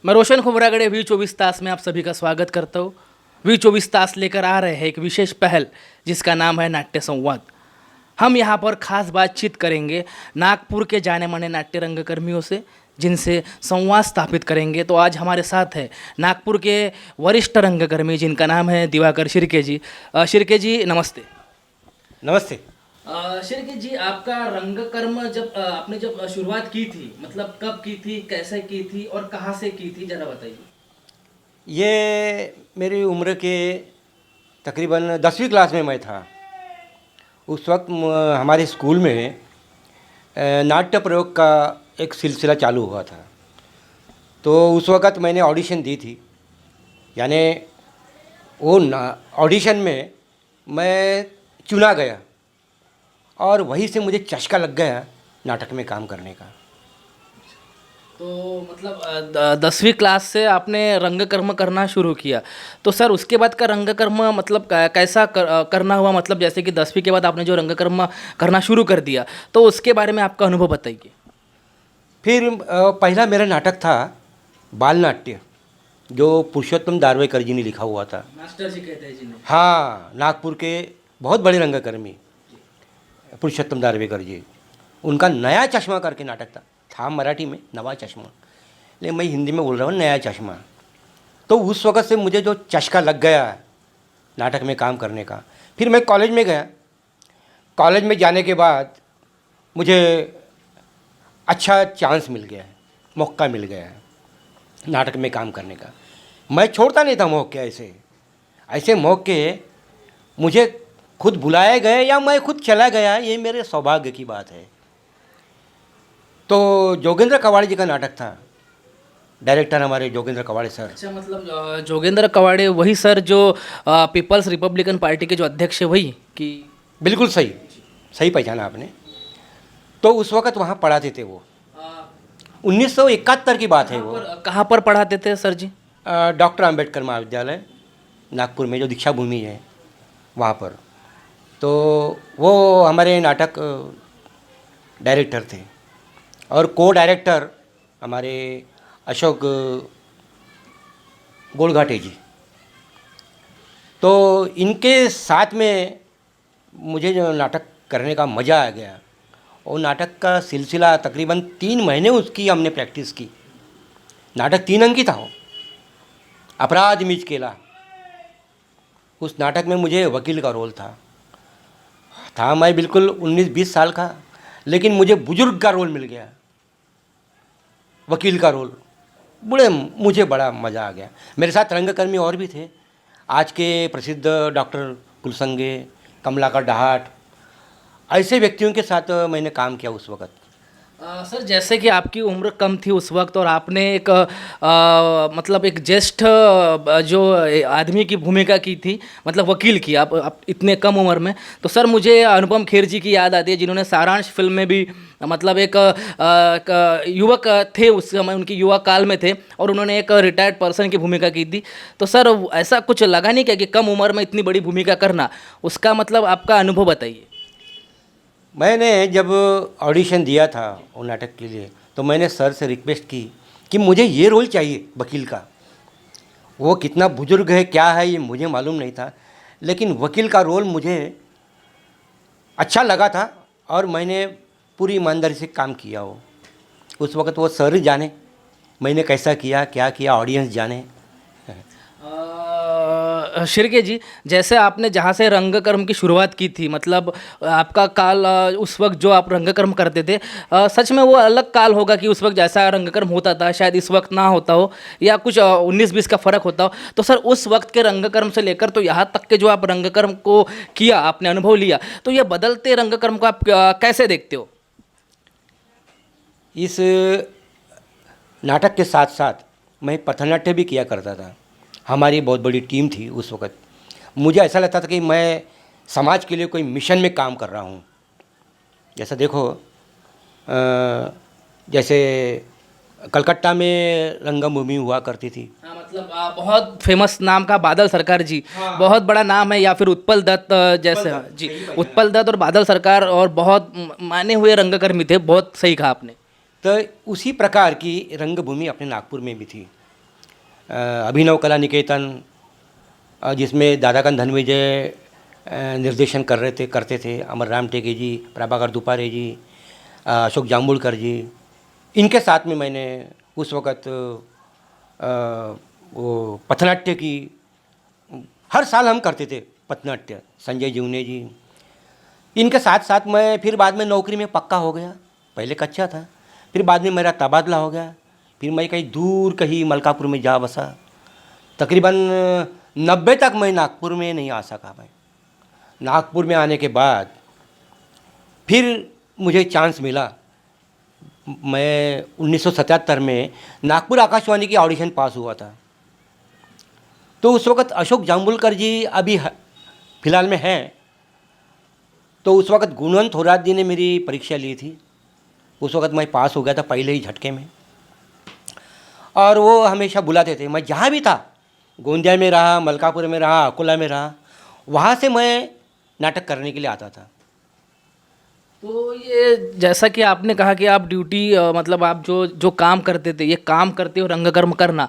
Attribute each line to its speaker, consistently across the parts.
Speaker 1: मैं रोशन खोबरागड़े वी 24 तास में आप सभी का स्वागत करता हूँ। वी 24 तास लेकर आ रहे हैं एक विशेष पहल जिसका नाम है नाट्य संवाद। हम यहाँ पर खास बातचीत करेंगे नागपुर के जाने माने नाट्य रंगकर्मियों से, जिनसे संवाद स्थापित करेंगे। तो आज हमारे साथ है नागपुर के वरिष्ठ रंगकर्मी जिनका नाम है दिवाकर शिर्के जी। शिर्के जी नमस्ते।
Speaker 2: नमस्ते।
Speaker 1: शिर्के जी, आपका रंगकर्म जब आपने शुरुआत की थी, मतलब कब की थी, कैसे की थी और कहाँ से की थी, जरा बताइए।
Speaker 2: ये मेरी उम्र के तकरीबन 10वीं क्लास में मैं था। उस वक्त हमारे स्कूल में नाट्य प्रयोग का एक सिलसिला चालू हुआ था। तो उस वक्त मैंने ऑडिशन दी थी, यानी वो ऑडिशन में मैं चुना गया और वहीं से मुझे चस्का लग गया नाटक में काम करने का।
Speaker 1: तो मतलब 10वीं क्लास से आपने रंगकर्म करना शुरू किया। तो सर उसके बाद का रंगकर्म मतलब कैसा करना हुआ, मतलब जैसे कि 10वीं के बाद आपने जो रंगकर्म करना शुरू कर दिया, तो उसके बारे में आपका अनुभव बताइए।
Speaker 2: फिर पहला मेरा नाटक था बाल नाट्य, जो पुरुषोत्तम दारवेकर जी ने लिखा हुआ था।
Speaker 1: मास्टर जी कहते हैं जिन्हें।
Speaker 2: हाँ, नागपुर के बहुत बड़े रंगकर्मी पुरुषोत्तम दारवेकर जी। उनका नया चश्मा करके नाटक था मराठी में नवा चश्मा, लेकिन मैं हिंदी में बोल रहा हूँ नया चश्मा। तो उस वक़्त से मुझे जो चस्का लग गया नाटक में काम करने का। फिर मैं कॉलेज में गया। कॉलेज में जाने के बाद मुझे अच्छा चांस मिल गया है, मौका मिल गया है नाटक में काम करने का। मैं छोड़ता नहीं था मौके। ऐसे मौके मुझे खुद बुलाए गए या मैं खुद चला गया, ये मेरे सौभाग्य की बात है। तो जोगेंद्र कवाड़े जी का नाटक था, डायरेक्टर हमारे जोगेंद्र कवाड़े सर।
Speaker 1: अच्छा, मतलब जोगेंद्र कवाड़े वही सर जो पीपल्स रिपब्लिकन पार्टी के जो अध्यक्ष है, वही कि?
Speaker 2: बिल्कुल सही, सही पहचाना आपने। तो उस वक़्त वहाँ पढ़ाते थे वो। 1971 की बात है वो।
Speaker 1: कहाँ पर पढ़ाते थे सर जी?
Speaker 2: डॉक्टर अंबेडकर महाविद्यालय नागपुर में, जो दीक्षा भूमि है वहाँ पर। तो वो हमारे नाटक डायरेक्टर थे और को डायरेक्टर हमारे अशोक गोलघाटे जी। तो इनके साथ में मुझे जो नाटक करने का मज़ा आ गया, और नाटक का सिलसिला तकरीबन 3 महीने उसकी हमने प्रैक्टिस की। नाटक 3 अंकी था वो, अपराध मीच केला। उस नाटक में मुझे वकील का रोल था मैं बिल्कुल 19-20 साल का, लेकिन मुझे बुजुर्ग का रोल मिल गया, वकील का रोल। मुझे बड़ा मज़ा आ गया। मेरे साथ रंगकर्मी और भी थे, आज के प्रसिद्ध डॉक्टर कुलसंगे, कमलाकर डाहट, ऐसे व्यक्तियों के साथ मैंने काम किया उस वक़्त।
Speaker 1: सर जैसे कि आपकी उम्र कम थी उस वक्त और आपने एक मतलब एक ज्येष्ठ जो आदमी की भूमिका की थी, मतलब वकील की, आप इतने कम उम्र में। तो सर मुझे अनुपम खेर जी की याद आती है, जिन्होंने सारांश फिल्म में भी मतलब एक युवक थे, उस समय उनकी युवा काल में थे और उन्होंने एक रिटायर्ड पर्सन की भूमिका की थी। तो सर ऐसा कुछ लगा नहीं क्या कि कम उम्र में इतनी बड़ी भूमिका करना, उसका मतलब आपका अनुभव बताइए।
Speaker 2: मैंने जब ऑडिशन दिया था वो नाटक के लिए, तो मैंने सर से रिक्वेस्ट की कि मुझे ये रोल चाहिए वकील का। वो कितना बुजुर्ग है क्या है ये मुझे मालूम नहीं था, लेकिन वकील का रोल मुझे अच्छा लगा था और मैंने पूरी ईमानदारी से काम किया। वो उस वक़्त वो सर जाने मैंने कैसा किया, क्या किया, ऑडियंस जाने।
Speaker 1: शिर्के जी, जैसे आपने जहाँ से रंगकर्म की शुरुआत की थी, मतलब आपका काल उस वक्त जो आप रंगकर्म करते थे, सच में वो अलग काल होगा कि उस वक्त जैसा रंगकर्म होता था शायद इस वक्त ना होता हो, या कुछ 19-20 का फ़र्क होता हो। तो सर उस वक्त के रंगकर्म से लेकर तो यहाँ तक के जो आप रंगकर्म को किया, आपने अनुभव लिया, तो ये बदलते रंगकर्म को आप कैसे देखते हो?
Speaker 2: इस नाटक के साथ साथ मैं पथनाट्य भी किया करता था। हमारी बहुत बड़ी टीम थी उस वक़्त। मुझे ऐसा लगता था कि मैं समाज के लिए कोई मिशन में काम कर रहा हूँ। जैसा देखो, जैसे कलकत्ता में रंगभूमि हुआ करती थी।
Speaker 1: हाँ, मतलब बहुत फेमस नाम का बादल सरकार जी। हाँ। बहुत बड़ा नाम है, या फिर उत्पल दत्त जैसे। हाँ जी, उत्पल दत्त और बादल सरकार और बहुत माने हुए रंगकर्मी थे। बहुत सही कहा आपने।
Speaker 2: तो उसी प्रकार की रंगभूमि अपने नागपुर में भी थी। अभिनव कला निकेतन, जिसमें दादाकांत धनविजय निर्देशन करते थे, अमर राम टेके जी, प्रभाकर दुपारे जी, अशोक जाम्बुलकर जी, इनके साथ में मैंने उस वक़्त वो पथनाट्य की, हर साल हम करते थे पथनाट्य, संजय जीवने जी, इनके साथ साथ मैं फिर बाद में नौकरी में पक्का हो गया। पहले कच्चा था, फिर बाद में मेरा तबादला हो गया, फिर मैं कहीं दूर कहीं मलकापुर में जा बसा। तकरीबन 90 तक मैं नागपुर में नहीं आ सका। मैं नागपुर में आने के बाद फिर मुझे चांस मिला। मैं 1977 में नागपुर आकाशवाणी की ऑडिशन पास हुआ था। तो उस वक़्त अशोक जाम्बुलकर जी अभी फ़िलहाल में हैं। तो उस वक़्त गुणवंत होराट जी ने मेरी परीक्षा ली थी। उस वक़्त मैं पास हो गया था पहले ही झटके में। और वो हमेशा बुलाते थे, मैं जहाँ भी था, गोंदिया में रहा, मलकापुर में रहा, अकोला में रहा, वहाँ से मैं नाटक करने के लिए आता था।
Speaker 1: तो ये जैसा कि आपने कहा कि आप ड्यूटी मतलब आप जो जो काम करते थे, ये काम करते हो रंगकर्म करना,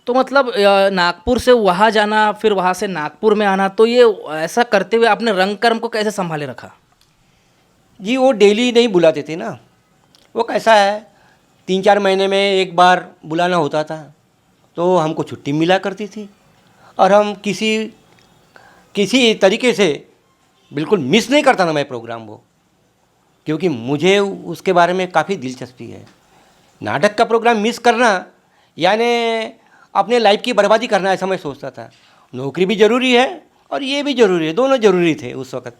Speaker 1: तो मतलब नागपुर से वहाँ जाना, फिर वहाँ से नागपुर में आना, तो ये ऐसा करते हुए आपने रंगकर्म को कैसे संभाले रखा?
Speaker 2: जी वो डेली नहीं बुलाते थे ना। वो कैसा है, 3-4 महीने में एक बार बुलाना होता था, तो हमको छुट्टी मिला करती थी और हम किसी तरीके से बिल्कुल मिस नहीं करता था मैं प्रोग्राम वो, क्योंकि मुझे उसके बारे में काफ़ी दिलचस्पी है। नाटक का प्रोग्राम मिस करना यानी अपने लाइफ की बर्बादी करना, ऐसा मैं सोचता था। नौकरी भी ज़रूरी है और ये भी ज़रूरी है, दोनों ज़रूरी थे उस वक़्त।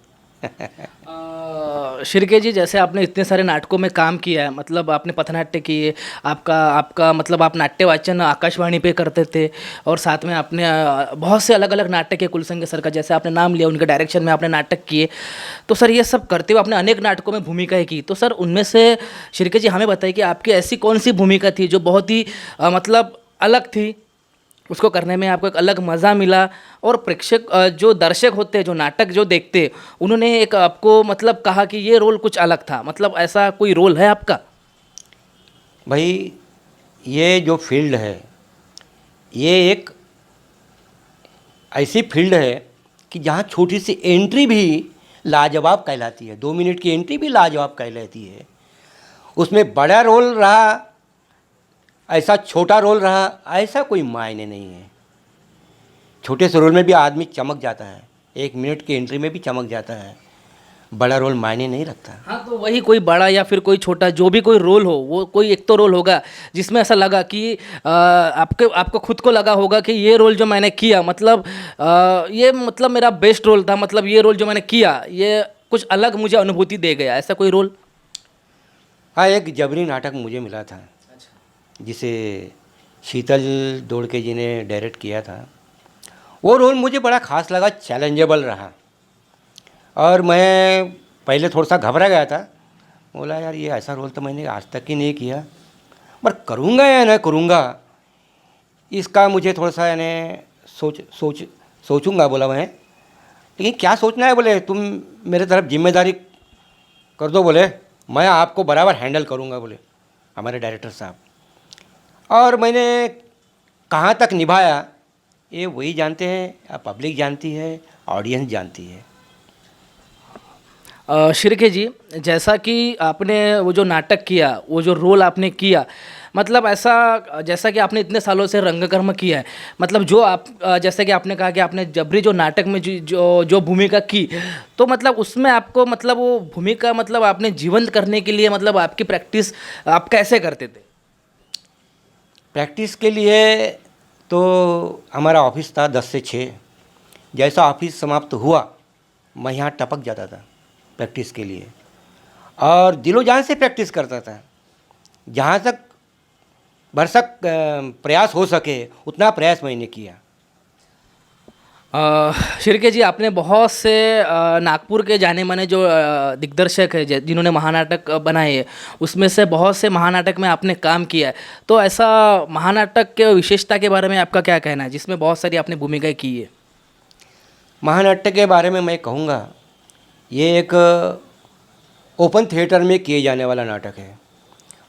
Speaker 1: शिर्के जी, जैसे आपने इतने सारे नाटकों में काम किया है, मतलब आपने पथनाट्य किए, आपका मतलब आप नाट्य वाचन आकाशवाणी पे करते थे, और साथ में आपने बहुत से अलग अलग नाटक के कुलसंग सर का जैसे आपने नाम लिया, उनके डायरेक्शन में आपने नाटक किए। तो सर ये सब करते हुए आपने अनेक नाटकों में भूमिकाएं की, तो सर उनमें से शिर्के जी हमें बताइए कि आपकी ऐसी कौन सी भूमिका थी जो बहुत ही मतलब अलग थी, उसको करने में आपको एक अलग मज़ा मिला, और प्रेक्षक जो दर्शक होते हैं, जो नाटक जो देखते हैं, उन्होंने एक आपको मतलब कहा कि ये रोल कुछ अलग था, मतलब ऐसा कोई रोल है आपका?
Speaker 2: भाई ये जो फील्ड है, ये एक ऐसी फील्ड है कि जहाँ छोटी सी एंट्री भी लाजवाब कहलाती है। 2 मिनट की एंट्री भी लाजवाब कहलाती है। उसमें बड़ा रोल रहा, ऐसा छोटा रोल रहा, ऐसा कोई मायने नहीं है। छोटे से रोल में भी आदमी चमक जाता है, 1 मिनट की एंट्री में भी चमक जाता है। बड़ा रोल मायने नहीं रखता।
Speaker 1: हाँ, तो वही कोई बड़ा या फिर कोई छोटा, जो भी कोई रोल हो, वो कोई एक तो रोल होगा जिसमें ऐसा लगा कि आपको खुद को लगा होगा कि ये रोल जो मैंने किया, मतलब ये मतलब मेरा बेस्ट रोल था, मतलब ये रोल जो मैंने किया ये कुछ अलग मुझे अनुभूति दे गया, ऐसा कोई रोल?
Speaker 2: हाँ, एक जबरी नाटक मुझे मिला था, जिसे शीतल दोड़के जी ने डायरेक्ट किया था। वो रोल मुझे बड़ा ख़ास लगा, चैलेंजेबल रहा, और मैं पहले थोड़ा सा घबरा गया था। बोला यार ये ऐसा रोल तो मैंने आज तक ही नहीं किया, पर करूँगा या ना करूँगा इसका मुझे थोड़ा सा यानी सोचूंगा बोला मैं। लेकिन क्या सोचना है, बोले तुम मेरे तरफ जिम्मेदारी कर दो, बोले मैं आपको बराबर हैंडल करूँगा, बोले हमारे डायरेक्टर साहब। और मैंने कहाँ तक निभाया ये वही जानते हैं, पब्लिक जानती है, ऑडियंस जानती है।
Speaker 1: शिर्के जी, जैसा कि आपने वो जो नाटक किया, वो जो रोल आपने किया, मतलब ऐसा जैसा कि आपने इतने सालों से रंगकर्म किया है, मतलब जो आप जैसे कि आपने कहा कि आपने जबरी जो नाटक में जो भूमिका की, तो मतलब उसमें आपको मतलब वो भूमिका मतलब आपने जीवंत करने के लिए मतलब आपकी प्रैक्टिस आप कैसे करते थे?
Speaker 2: प्रैक्टिस के लिए तो हमारा ऑफिस था 10 से 6। जैसा ऑफिस समाप्त हुआ मैं यहाँ टपक जाता था प्रैक्टिस के लिए, और दिलो जान से प्रैक्टिस करता था। जहाँ तक भरसक प्रयास हो सके उतना प्रयास मैंने किया।
Speaker 1: शिर्के जी, आपने बहुत से नागपुर के जाने माने जो दिग्दर्शक है जिन्होंने महानाटक बनाए हैं, उसमें से बहुत से महानाटक में आपने काम किया है, तो ऐसा महानाटक के विशेषता के बारे में आपका क्या कहना है जिसमें बहुत सारी आपने भूमिकाएं की है?
Speaker 2: महानाट्य के बारे में मैं कहूँगा, ये एक ओपन थिएटर में किए जाने वाला नाटक है।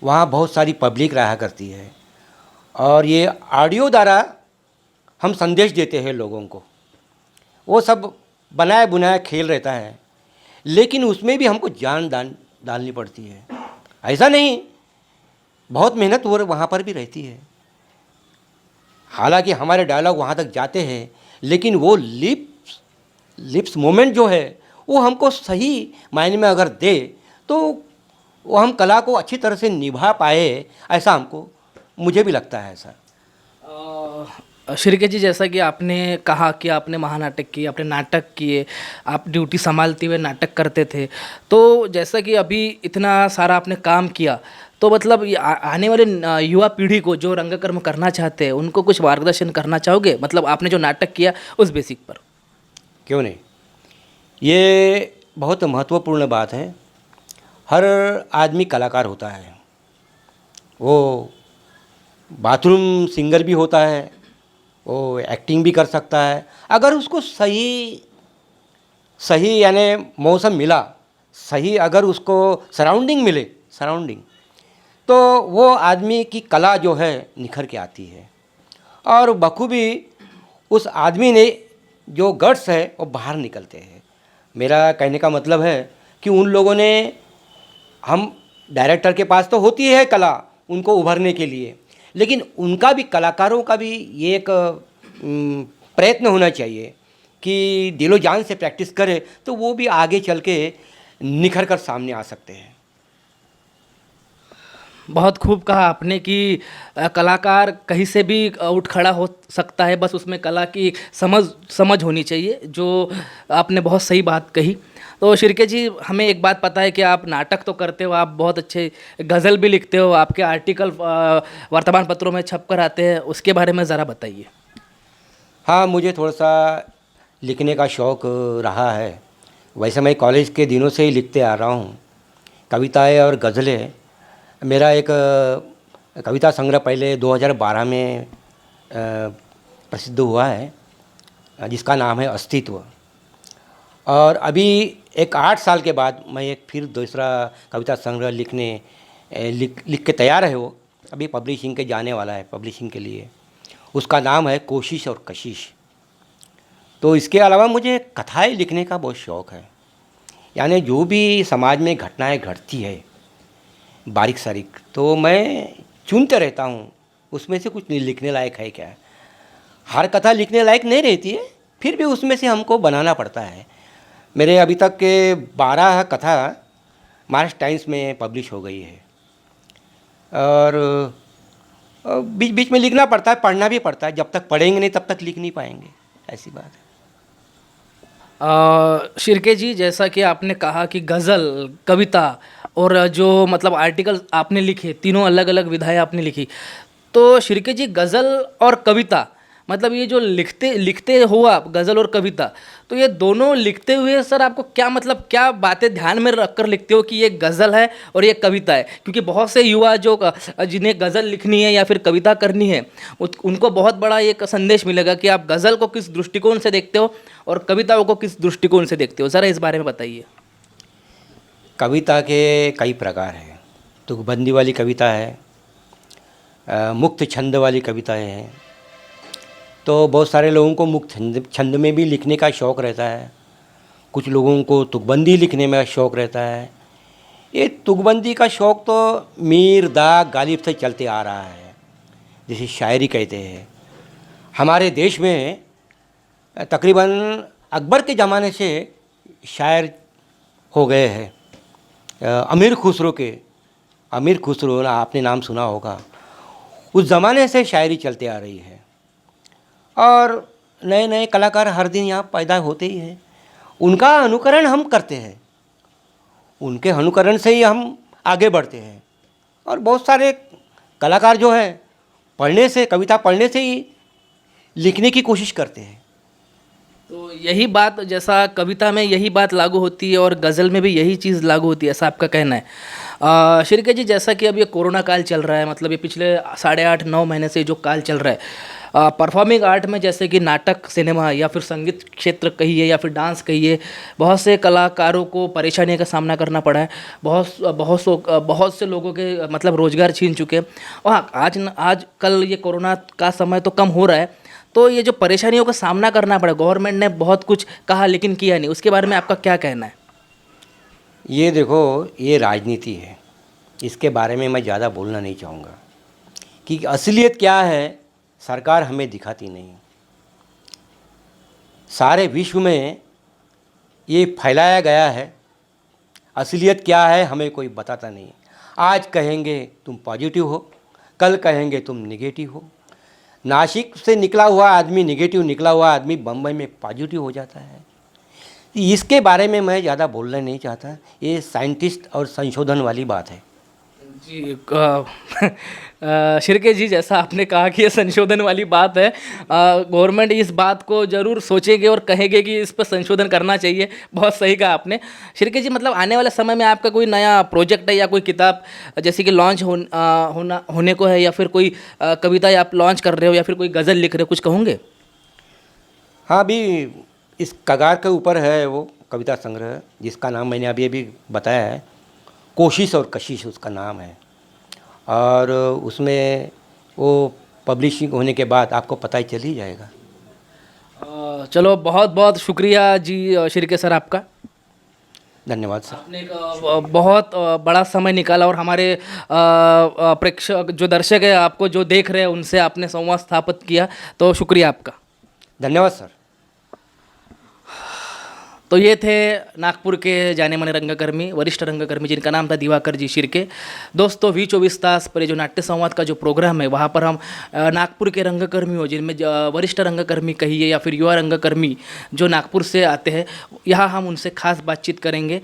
Speaker 2: वहाँ बहुत सारी पब्लिक रहा करती है, और ये ऑडियो द्वारा हम संदेश देते हैं लोगों को। वो सब बनाया बुनाया खेल रहता है, लेकिन उसमें भी हमको जान डालनी पड़ती है। ऐसा नहीं, बहुत मेहनत और वहाँ पर भी रहती है। हालांकि हमारे डायलॉग वहाँ तक जाते हैं, लेकिन वो लिप्स मोमेंट जो है वो हमको सही मायने में अगर दे तो वो हम कला को अच्छी तरह से निभा पाए, ऐसा मुझे भी लगता है ऐसा।
Speaker 1: शिर्के जी, जैसा कि आपने कहा कि आपने महानाटक किए, आपने नाटक किए, आप ड्यूटी संभालते हुए नाटक करते थे, तो जैसा कि अभी इतना सारा आपने काम किया, तो मतलब आने वाले युवा पीढ़ी को जो रंगकर्म करना चाहते हैं उनको कुछ मार्गदर्शन करना चाहोगे? मतलब आपने जो नाटक किया उस बेसिक पर।
Speaker 2: क्यों नहीं, ये बहुत महत्वपूर्ण बात है। हर आदमी कलाकार होता है, वो बाथरूम सिंगर भी होता है, वो एक्टिंग भी कर सकता है। अगर उसको सही यानी मौसम मिला, सही अगर उसको सराउंडिंग मिले, तो वो आदमी की कला जो है निखर के आती है, और बखूबी उस आदमी ने जो गट्स है वो बाहर निकलते हैं। मेरा कहने का मतलब है कि उन लोगों ने, हम डायरेक्टर के पास तो होती है कला उनको उभरने के लिए, लेकिन उनका भी, कलाकारों का भी ये एक प्रयत्न होना चाहिए कि दिलो जान से प्रैक्टिस करे तो वो भी आगे चल के निखर कर सामने आ सकते हैं।
Speaker 1: बहुत खूब कहा आपने कि कलाकार कहीं से भी उठ खड़ा हो सकता है, बस उसमें कला की समझ होनी चाहिए, जो आपने बहुत सही बात कही। तो शिर्के जी, हमें एक बात पता है कि आप नाटक तो करते हो, आप बहुत अच्छे गज़ल भी लिखते हो, आपके आर्टिकल वर्तमान पत्रों में छप कर आते हैं, उसके बारे में ज़रा बताइए।
Speaker 2: हाँ, मुझे थोड़ा सा लिखने का शौक़ रहा है। वैसे मैं कॉलेज के दिनों से ही लिखते आ रहा हूँ, कविताएं और गज़लें। मेरा एक कविता संग्रह पहले 2012 में प्रसिद्ध हुआ है, जिसका नाम है अस्तित्व। और अभी एक 8 साल के बाद मैं एक फिर दूसरा कविता संग्रह लिख के तैयार है। वो अभी पब्लिशिंग के जाने वाला है, पब्लिशिंग के लिए। उसका नाम है कोशिश और कशिश। तो इसके अलावा मुझे कथाएं लिखने का बहुत शौक़ है, यानी जो भी समाज में घटनाएं घटती है बारीक सारीक, तो मैं चुनते रहता हूँ उसमें से कुछ लिखने लायक है क्या। हर कथा लिखने लायक नहीं रहती है, फिर भी उसमें से हमको बनाना पड़ता है। मेरे अभी तक के 12 कथा महाराष्ट्र टाइम्स में पब्लिश हो गई है, और बीच बीच में लिखना पड़ता है, पढ़ना भी पड़ता है। जब तक पढ़ेंगे नहीं तब तक लिख नहीं पाएंगे, ऐसी बात है।
Speaker 1: शिर्के जी, जैसा कि आपने कहा कि गज़ल, कविता और जो मतलब आर्टिकल आपने लिखे, तीनों अलग अलग विधाएं आपने लिखी, तो शिर्के जी, गज़ल और कविता, मतलब ये जो लिखते हो आप गज़ल और कविता, तो ये दोनों लिखते हुए सर आपको क्या, मतलब क्या बातें ध्यान में रख कर लिखते हो कि ये गज़ल है और ये कविता है? क्योंकि बहुत से युवा जो जिन्हें गज़ल लिखनी है या फिर कविता करनी है, उनको बहुत बड़ा एक संदेश मिलेगा कि आप गज़ल को किस दृष्टिकोण से देखते हो और कविताओं को किस दृष्टिकोण से देखते हो। ज़रा इस बारे में बताइए।
Speaker 2: कविता के कई प्रकार हैं। तुकबंदी वाली कविता है, मुक्त छंद वाली कविताएं हैं। तो बहुत सारे लोगों को मुक्त छंद में भी लिखने का शौक़ रहता है, कुछ लोगों को तुकबंदी लिखने में शौक़ रहता है। ये तुकबंदी का शौक़ तो मीर दाग गालिब से चलते आ रहा है, जिसे शायरी कहते हैं। हमारे देश में तकरीबन अकबर के ज़माने से शायर हो गए हैं। अमीर खुसरो ना, आपने नाम सुना होगा। उस ज़माने से शायरी चलते आ रही है, और नए नए कलाकार हर दिन यहाँ पैदा होते ही हैं। उनका अनुकरण हम करते हैं, उनके अनुकरण से ही हम आगे बढ़ते हैं। और बहुत सारे कलाकार जो हैं कविता पढ़ने से ही लिखने की कोशिश करते हैं।
Speaker 1: तो यही बात, जैसा कविता में यही बात लागू होती है और गज़ल में भी यही चीज़ लागू होती है, ऐसा आपका कहना है। शिर्के जी, जैसा कि अब ये कोरोना काल चल रहा है, मतलब ये पिछले 8.5-9 महीने से जो काल चल रहा है, परफॉर्मिंग आर्ट में जैसे कि नाटक, सिनेमा या फिर संगीत क्षेत्र कहिए या फिर डांस कहिए, बहुत से कलाकारों को परेशानियों का सामना करना पड़ा है। बहुत से लोगों के मतलब रोजगार छीन चुके हैं। और हाँ, आज कल ये कोरोना का समय तो कम हो रहा है, तो ये जो परेशानियों का सामना करना पड़ा, गवर्नमेंट ने बहुत कुछ कहा लेकिन किया नहीं, उसके बारे में आपका क्या कहना है?
Speaker 2: ये देखो, ये राजनीति है, इसके बारे में मैं ज़्यादा बोलना नहीं चाहूँगा कि असलियत क्या है सरकार हमें दिखाती नहीं। सारे विश्व में ये फैलाया गया है, असलियत क्या है हमें कोई बताता नहीं। आज कहेंगे तुम पॉजिटिव हो, कल कहेंगे तुम निगेटिव हो। नासिक से निकला हुआ आदमी, निगेटिव निकला हुआ आदमी बम्बई में पॉजिटिव हो जाता है। इसके बारे में मैं ज़्यादा बोलना नहीं चाहता, ये साइंटिस्ट और संशोधन वाली बात है।
Speaker 1: जी शिर्के जी, जैसा आपने कहा कि ये संशोधन वाली बात है, गवर्नमेंट इस बात को ज़रूर सोचेगी और कहेगी कि इस पर संशोधन करना चाहिए। बहुत सही कहा आपने। शिर्के जी, मतलब आने वाले समय में आपका कोई नया प्रोजेक्ट है या कोई किताब जैसे कि लॉन्च होने को है, या फिर कोई कविता आप लॉन्च कर रहे हो या फिर कोई गज़ल लिख रहे हो, कुछ कहोगे?
Speaker 2: हाँ, अभी इस कगार के ऊपर है वो कविता संग्रह, जिसका नाम मैंने अभी बताया है, कोशिश और कशिश उसका नाम है। और उसमें वो पब्लिशिंग होने के बाद आपको पता ही चल ही जाएगा।
Speaker 1: चलो, बहुत बहुत शुक्रिया जी शिर्के सर आपका।
Speaker 2: धन्यवाद सर।
Speaker 1: आपने एक बहुत बड़ा समय निकाला और हमारे प्रेक्षक जो दर्शक है, आपको जो देख रहे हैं, उनसे आपने संवाद स्थापित किया, तो शुक्रिया आपका।
Speaker 2: धन्यवाद सर।
Speaker 1: तो ये थे नागपुर के जाने माने रंगकर्मी, वरिष्ठ रंगकर्मी, जिनका नाम था दिवाकर जी शिर्के। दोस्तों, 24 तास पर जो नाट्य संवाद का जो प्रोग्राम है, वहाँ पर हम नागपुर के रंगकर्मियों, जिनमें वरिष्ठ रंगकर्मी कहिए या फिर युवा रंगकर्मी जो नागपुर से आते हैं, यहाँ हम उनसे खास बातचीत करेंगे।